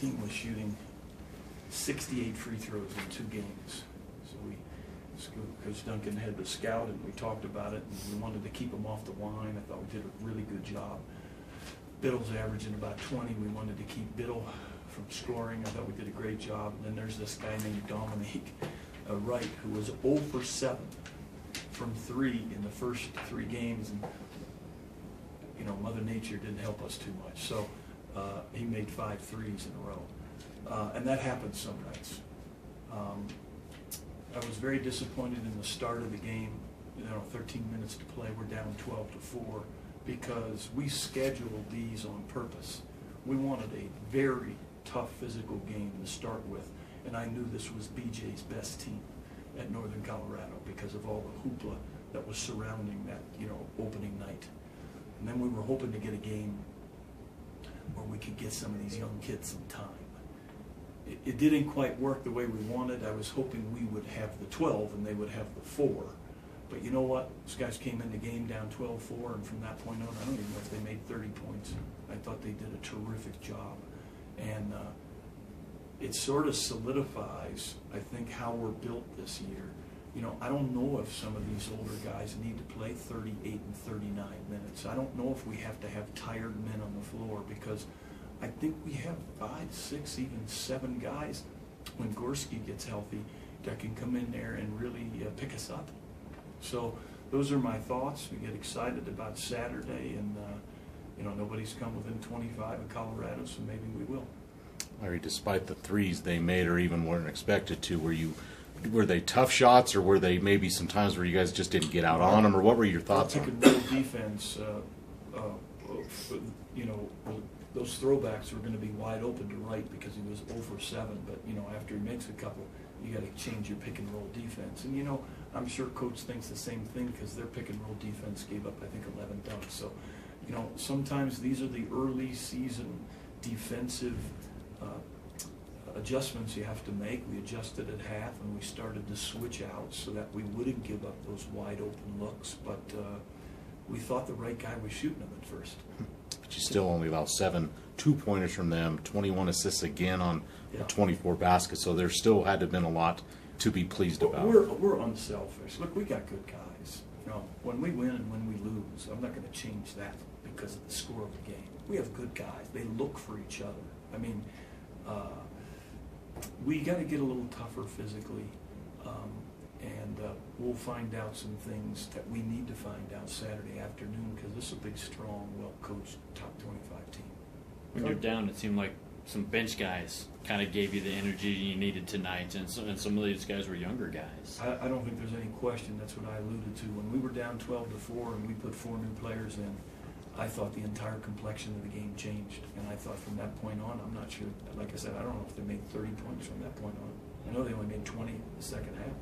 team was shooting 68 free throws in 2 games. So Coach Duncan had the scout, and we talked about it, and we wanted to keep them off the line. I thought we did a really good job. Biddle's averaging about 20. We wanted to keep Biddle from scoring. I thought we did a great job. And then there's this guy named Dominique Wright, who was 0 for 7 from 3 in the first 3 games. And, you know, Mother Nature didn't help us too much. So he made 5 threes in a row. And that happens some nights. I was very disappointed in the start of the game. You know, 13 minutes to play, we're down 12-4 because we scheduled these on purpose. We wanted a very tough physical game to start with, and I knew this was BJ's best team at Northern Colorado because of all the hoopla that was surrounding that, you know, opening night. And then we were hoping to get a game where we could get some of these young kids some time. It didn't quite work the way we wanted. I was hoping we would have the 12 and they would have the 4. But you know what? These guys came in the game down 12-4, and from that point on, I don't even know if they made 30 points. I thought they did a terrific job. And it sort of solidifies, I think, how we're built this year. You know, I don't know if some of these older guys need to play 38 and 39 minutes. I don't know if we have to have tired men on the floor, because I think we have 5, 6, even 7 guys when Gorski gets healthy that can come in there and really pick us up. So those are my thoughts. We get excited about Saturday, and you know, nobody's come within 25 of Colorado, so maybe we will. Larry, despite the threes they made or even weren't expected to, were they tough shots, or were they maybe some times where you guys just didn't get out on them, or what were your thoughts on? Pick and roll defense, you know, those throwbacks were going to be wide open to Wright because he was 0 for 7. But, you know, after he makes a couple, you got to change your pick and roll defense. And, you know, I'm sure Coach thinks the same thing because their pick and roll defense gave up, I think, 11 dunks. So, you know, sometimes these are the early season defensive adjustments you have to make. We adjusted at half, and we started to switch out so that we wouldn't give up those wide open looks. But we thought the right guy was shooting them at first. But you still only allow 7 2-pointers from them, 21 assists again on 24 baskets. So there still had to have been a lot to be pleased about. We're unselfish. Look, we got good guys. You know, when we win and when we lose, I'm not going to change that because of the score of the game. We have good guys. They look for each other. I mean, we got to get a little tougher physically, and we'll find out some things that we need to find out Saturday afternoon, because this is a big, strong, well-coached top 25 team. When you're down, it seemed like some bench guys kind of gave you the energy you needed tonight, and some of these guys were younger guys. I don't think there's any question. That's what I alluded to. When we were down 12-4 and we put 4 new players in, I thought the entire complexion of the game changed. And I thought from that point on, I'm not sure, like I said, I don't know if they made 30 points from that point on. I know they only made 20 in the second half.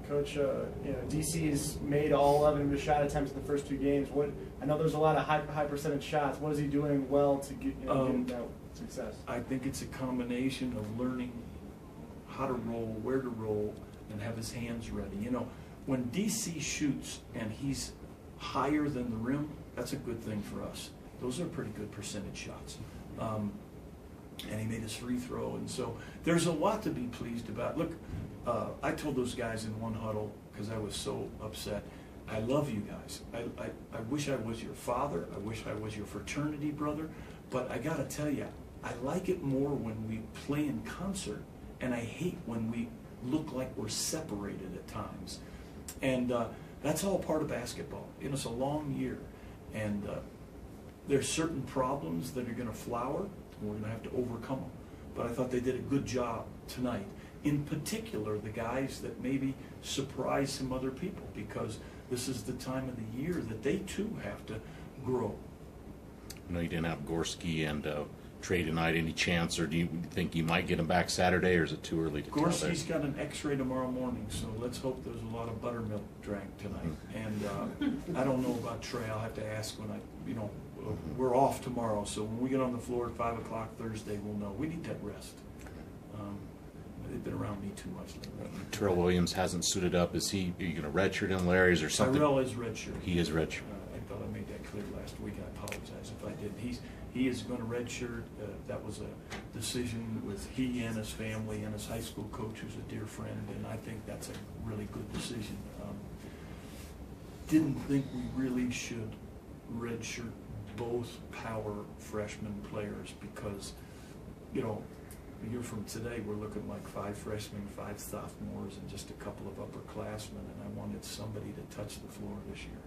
Coach, you know, DC's made all 11 of his shot attempts in the first 2 games. I know there's a lot of high percentage shots. What is he doing well to get that success? I think it's a combination of learning how to roll, where to roll, and have his hands ready. You know, when DC shoots and he's higher than the rim, that's a good thing for us. Those are pretty good percentage shots. And he made his free throw, and so there's a lot to be pleased about. Look, I told those guys in one huddle, because I was so upset, I love you guys. I wish I was your father. I wish I was your fraternity brother. But I got to tell you, I like it more when we play in concert, and I hate when we look like we're separated at times. And that's all part of basketball. You know, it's a long year, and there's certain problems that are going to flower, and we're going to have to overcome them. But I thought they did a good job tonight. In particular, the guys that maybe surprise some other people, because this is the time of the year that they too have to grow. I know you didn't have Gorski and Trey tonight. Any chance, or do you think you might get him back Saturday, or is it too early to tell? Gorski's got an X-ray tomorrow morning, so let's hope there's a lot of buttermilk drank tonight. And I don't know about Trey. I'll have to ask when we're off tomorrow, so when we get on the floor at 5 o'clock Thursday, we'll know. We need that rest. They've been around me too much lately. Terrell Williams hasn't suited up. Are you going to redshirt him, Larry? Is there something? Terrell is redshirt. He is redshirt. I thought I made that clear last week. I apologize if I didn't. He is going to redshirt. That was a decision with he and his family and his high school coach, who's a dear friend, and I think that's a really good decision. Didn't think we really should redshirt both power freshman players because, you know, a year from today, we're looking like 5 freshmen, 5 sophomores, and just a couple of upperclassmen, and I wanted somebody to touch the floor this year.